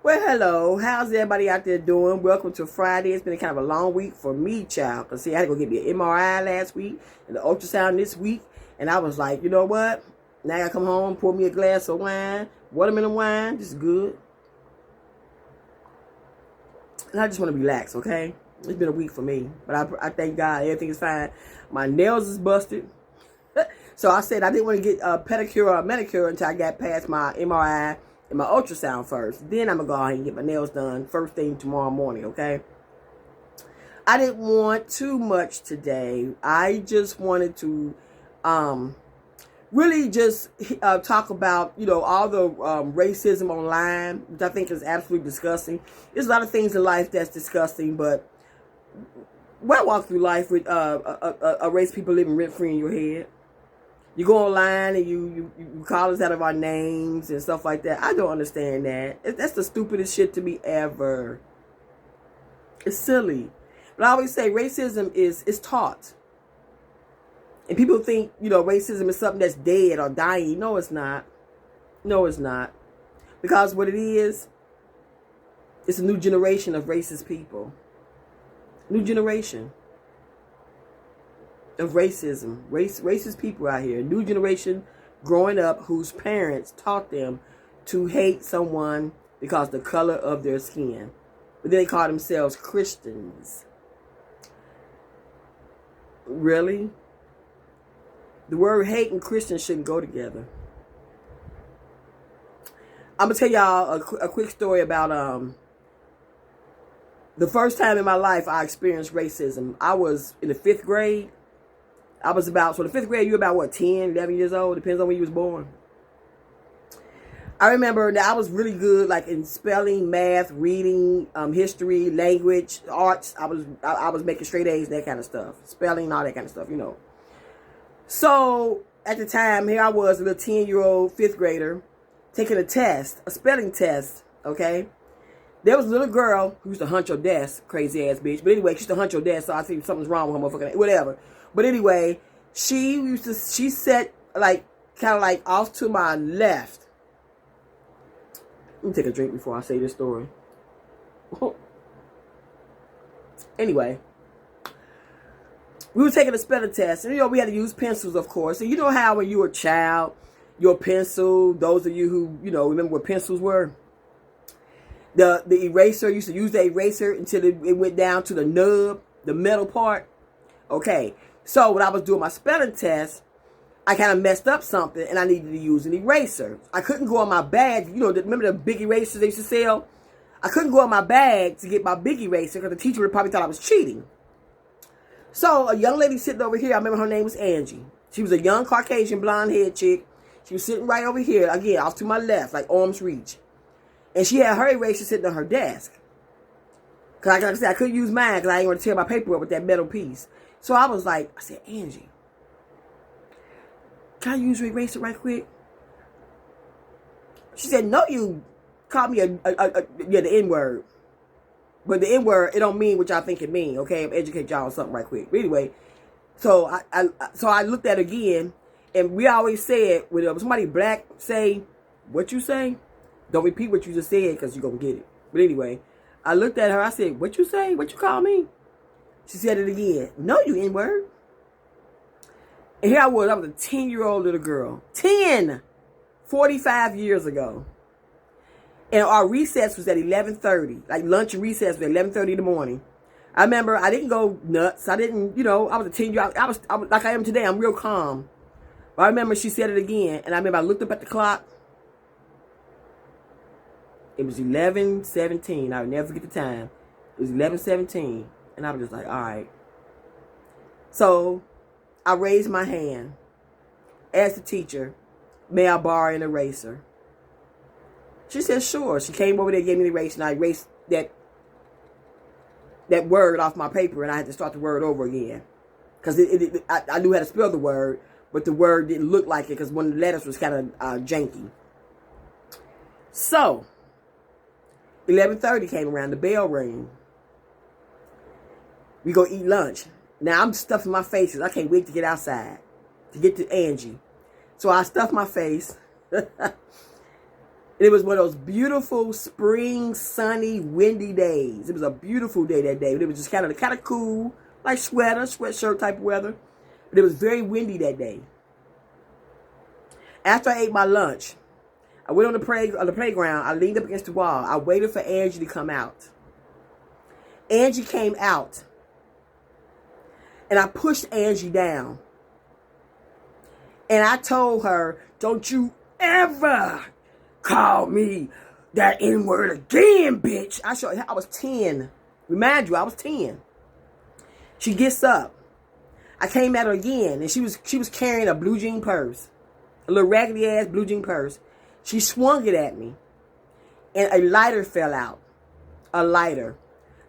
Well, hello. How's everybody out there doing? Welcome to Friday. It's been kind of a long week for me, child. Because, see, I had to go get me an MRI last week and the ultrasound this week. And I was like, you know what? Now I got to come home, pour me a glass of wine, watermelon wine. This is good. And I just want to relax, okay? It's been a week for me. But I thank God everything is fine. My nails is busted. So I said I didn't want to get a pedicure or a manicure until I got past my MRI and my ultrasound first. Then I'm going to go ahead and get my nails done first thing tomorrow morning, okay? I didn't want too much today. I just wanted to really just talk about, you know, all the racism online, which I think is absolutely disgusting. There's a lot of things in life that's disgusting, but why walk through life with a race of people living rent-free in your head? You go online and you call us out of our names and stuff like that. I don't understand that. That's the stupidest shit to me ever. It's silly. But I always say racism is taught. And people think, you know, racism is something that's dead or dying. No, it's not. No, it's not. Because what it is, it's a new generation of racist people. New generation of racism, racist people out here. New generation growing up whose parents taught them to hate someone because the color of their skin. But then they call themselves Christians. Really? The word hate and Christian shouldn't go together. I'm going to tell y'all a quick story about the first time in my life I experienced racism. I was in the 5th grade. I was about, so the 5th grade, you were about, what, 10, 11 years old? Depends on when you was born. I remember that I was really good, like, in spelling, math, reading, history, language, arts. I was making straight A's, that kind of stuff. Spelling, all that kind of stuff, you know. So, at the time, here I was, a little 10-year-old 5th grader, taking a test, a spelling test, okay? There was a little girl who used to hunch her desk, crazy ass bitch. But anyway, she used to hunch her desk, so I see something's wrong with her motherfucking, whatever. But anyway, she sat like, kind of like off to my left. Let me take a drink before I say this story. Anyway, we were taking a spelling test, and you know, we had to use pencils, of course. And you know how when you were a child, your pencil, those of you who, you know, remember what pencils were? The eraser, used to use the eraser until it went down to the nub, the metal part. Okay, so when I was doing my spelling test, I kind of messed up something and I needed to use an eraser. I couldn't go on my bag. You know, remember the big erasers they used to sell? I couldn't go on my bag to get my big eraser because the teacher would probably thought I was cheating. So a young lady sitting over here, I remember her name was Angie. She was a young Caucasian blonde-haired chick. She was sitting right over here, again, off to my left, like arm's reach. And she had her eraser sitting on her desk. Because like I said, I couldn't use mine because I didn't want to tear my paper up with that metal piece. So I was like, I said, Angie, can I use your eraser right quick? She said, no, you called me the N-word. But the N-word, it don't mean what y'all think it mean, okay? I'm educate y'all on something right quick. But anyway, so I looked at it again, and we always said, when somebody black say, what you say? Don't repeat what you just said because you're going to get it. But anyway, I looked at her. I said, what you say? What you call me? She said it again. No, you N-word. And here I was a 10-year-old little girl. 45 years ago. And our recess was at 11:30. Like lunch and recess was at 11:30 in the morning. I remember I didn't go nuts. I didn't, you know, I was a 10-year-old. I was like I am today. I'm real calm. But I remember she said it again. And I remember I looked up at the clock. It was 11:17. I would never forget the time. It was 11:17. And I was just like, all right. So I raised my hand. Asked the teacher, may I borrow an eraser? She said, sure. She came over there, gave me the eraser, and I erased that word off my paper, and I had to start the word over again. Because I knew how to spell the word, but the word didn't look like it because one of the letters was kind of janky. So 11:30 came around, the bell rang. We go eat lunch. Now I'm stuffing my face because I can't wait to get outside, to get to Angie. So I stuffed my face. And it was one of those beautiful spring, sunny, windy days. It was a beautiful day that day. But it was just kind of cool, like sweatshirt type of weather. But it was very windy that day. After I ate my lunch, I went on the playground. I leaned up against the wall. I waited for Angie to come out. Angie came out. And I pushed Angie down. And I told her, don't you ever call me that N-word again, bitch. I was 10. Remind you, I was 10. She gets up. I came at her again, and she was carrying a blue jean purse. A little raggedy ass blue jean purse. She swung it at me. And a lighter fell out. A lighter.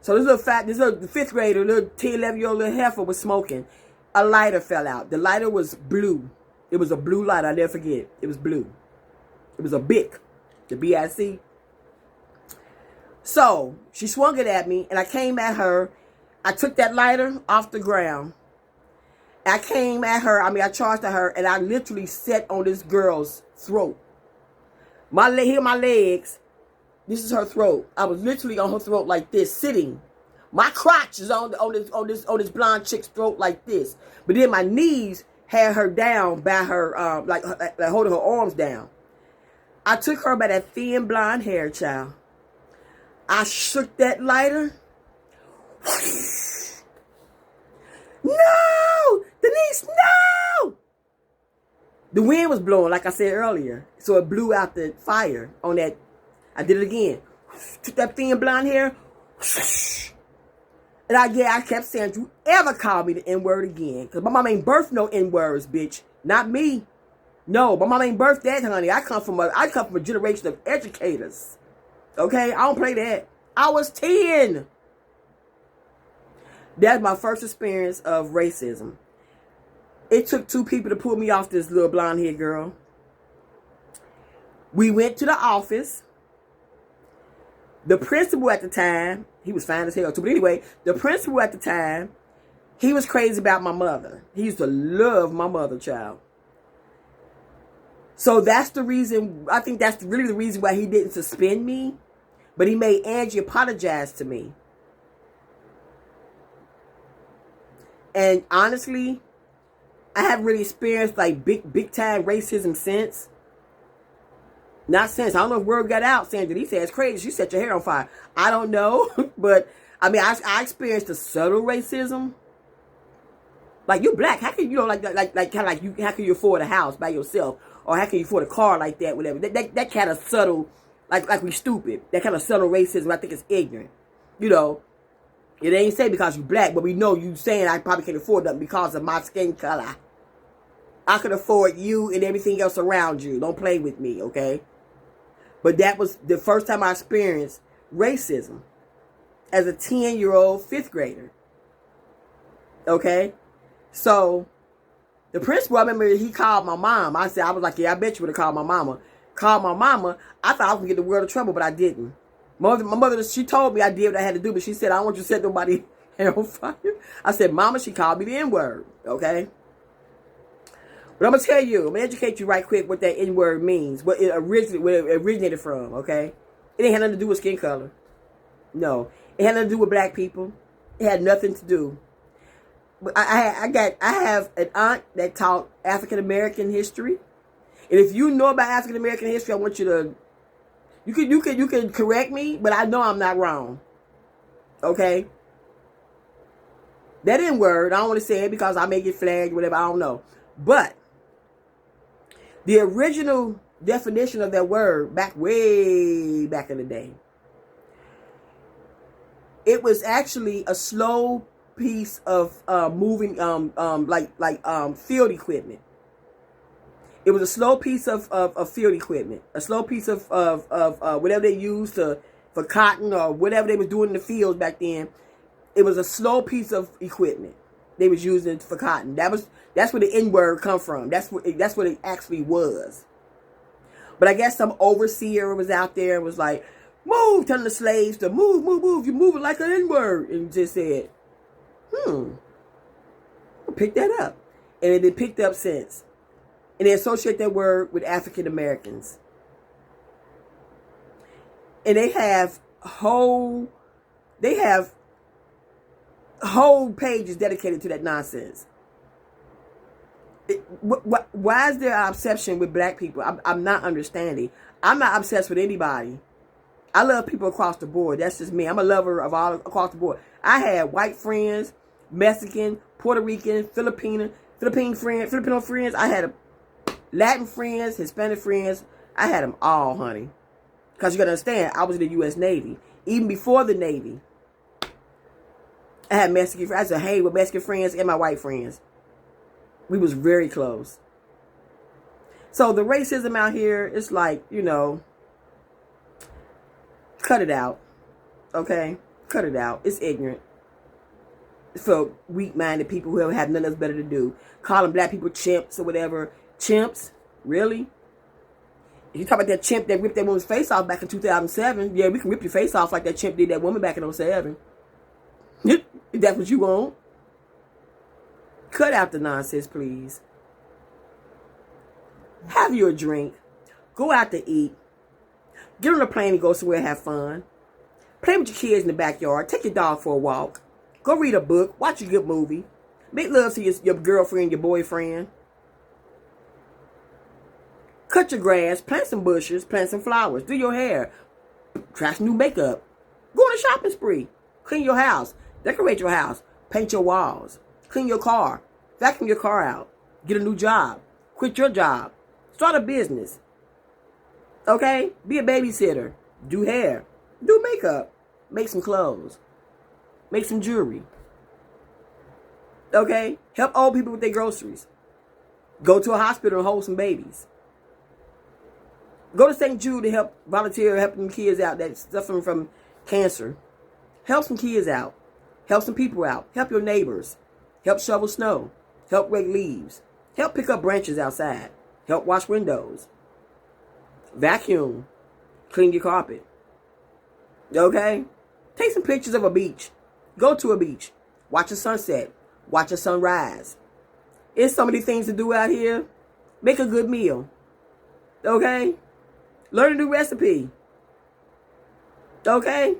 So this little fifth grader, little 10, 11-year-old little heifer was smoking. A lighter fell out. The lighter was blue. It was a blue lighter. I'll never forget. It was blue. It was a Bic. The B-I-C. So she swung it at me, and I came at her. I took that lighter off the ground. I came at her. I charged at her, and I literally sat on this girl's throat. Here are my legs. This is her throat. I was literally on her throat like this, sitting. My crotch is on this blonde chick's throat like this. But then my knees had her down by her, like holding her arms down. I took her by that thin blonde hair, child. I shook that lighter. No! Denise, no! The wind was blowing, like I said earlier. So it blew out the fire on that. I did it again. Took that thin blonde hair. And I kept saying, don't you ever call me the N-word again. Because my mom ain't birthed no N-words, bitch. Not me. No, my mom ain't birthed that, honey. I come from a generation of educators. Okay? I don't play that. I was 10. That's my first experience of racism. It took 2 people to pull me off this little blonde-haired girl. We went to the office. The principal at the time, he was fine as hell too. But anyway, the principal at the time, he was crazy about my mother. He used to love my mother, child. So that's the reason, I think that's really the reason why he didn't suspend me. But he made Angie apologize to me. And honestly, I haven't really experienced like big time racism since. Not since. I don't know if word got out saying that he said it's crazy. You set your hair on fire. I don't know. But I experienced the subtle racism. Like, you black. How can you how can you afford a house by yourself? Or how can you afford a car like that, whatever? That kind of subtle, like we stupid. That kind of subtle racism, I think it's ignorant. You know, it ain't say because you black, but we know you saying I probably can't afford nothing because of my skin color. I can afford you and everything else around you. Don't play with me, okay? But that was the first time I experienced racism as a 10-year-old 5th grader. Okay? So, the principal, I remember he called my mom. I was like, yeah, I bet you would have called my mama. Called my mama. I thought I was going to get the world in trouble, but I didn't. My mother, she told me I did what I had to do, but she said, I don't want you to set nobody hair on fire. I said, Mama, she called me the N-word. Okay? But I'm going to tell you, I'm going to educate you right quick what that N-word means. Where it originated from, okay? It ain't had nothing to do with skin color. No. It had nothing to do with black people. It had nothing to do. But I have an aunt that taught African American history. And if you know about African American history, I want you to, you can correct me, but I know I'm not wrong. Okay? That N-word, I don't want to say it because I may get flagged, whatever, I don't know. But the original definition of that word, way back in the day, it was actually a slow piece of moving, field equipment. It was a slow piece of field equipment, a slow piece of whatever they used for cotton or whatever they was doing in the fields back then. It was a slow piece of equipment they was using for cotton. That's where the N-word come from. That's what it actually was. But I guess some overseer was out there and was like, move, telling the slaves to move. You're moving like an N-word. And just said, I'll pick that up. And it been picked up since. And they associate that word with African Americans. And they have whole pages dedicated to that nonsense. Why is there an obsession with black people? I'm not understanding. I'm not obsessed with anybody. I love people across the board. That's just me. I'm a lover of all across the board. I had white friends, Mexican, Puerto Rican, Filipino friends. I had Latin friends, Hispanic friends. I had them all, honey. Because you got to understand, I was in the U.S. Navy. Even before the Navy, I had Mexican friends. I said, hey, with Mexican friends and my white friends. We was very close. So the racism out here, it's like, you know, cut it out. Okay? Cut it out. It's ignorant. It's for weak-minded people who have nothing else better to do. Calling black people chimps or whatever. Chimps? Really? If you talk about that chimp that ripped that woman's face off back in 2007, yeah, we can rip your face off like that chimp did that woman back in 2007. If that's what you want. Cut out the nonsense, please. Have you a drink. Go out to eat. Get on a plane and go somewhere and have fun. Play with your kids in the backyard. Take your dog for a walk. Go read a book. Watch a good movie. Make love to your girlfriend, your boyfriend. Cut your grass. Plant some bushes. Plant some flowers. Do your hair. Try some new makeup. Go on a shopping spree. Clean your house. Decorate your house. Paint your walls. Clean your car. Vacuum your car out. Get a new job. Quit your job. Start a business. Okay? Be a babysitter. Do hair. Do makeup. Make some clothes. Make some jewelry. Okay? Help old people with their groceries. Go to a hospital and hold some babies. Go to St. Jude to help volunteer helping kids out that suffering from cancer. Help some kids out. Help some people out. Help your neighbors. Help shovel snow. Help rake leaves. Help pick up branches outside. Help wash windows. Vacuum. Clean your carpet. Okay? Take some pictures of a beach. Go to a beach. Watch a sunset. Watch a sunrise. It's so many things to do out here. Make a good meal. Okay? Learn a new recipe. Okay?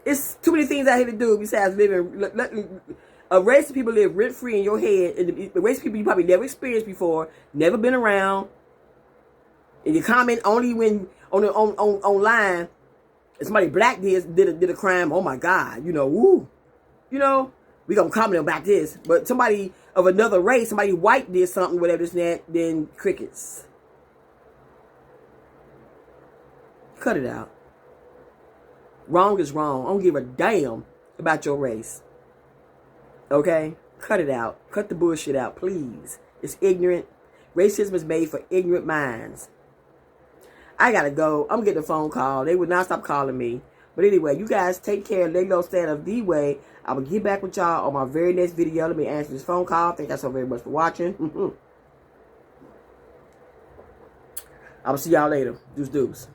It's too many things out here to do besides living. A race of people live rent-free in your head. And the race of people you probably never experienced before, never been around. And you comment only when online. If somebody black did a crime, oh my God, you know, woo. You know, we gonna comment about this. But somebody of another race, somebody white did something, whatever this and that, then crickets. Cut it out. Wrong is wrong. I don't give a damn about your race. Okay? Cut it out. Cut the bullshit out, please. It's ignorant. Racism is made for ignorant minds. I gotta go. I'm getting a phone call. They would not stop calling me. But anyway, you guys take care. Lay low, stand up the way. I will get back with y'all on my very next video. Let me answer this phone call. Thank y'all so very much for watching. I will see y'all later. Deuce deuce.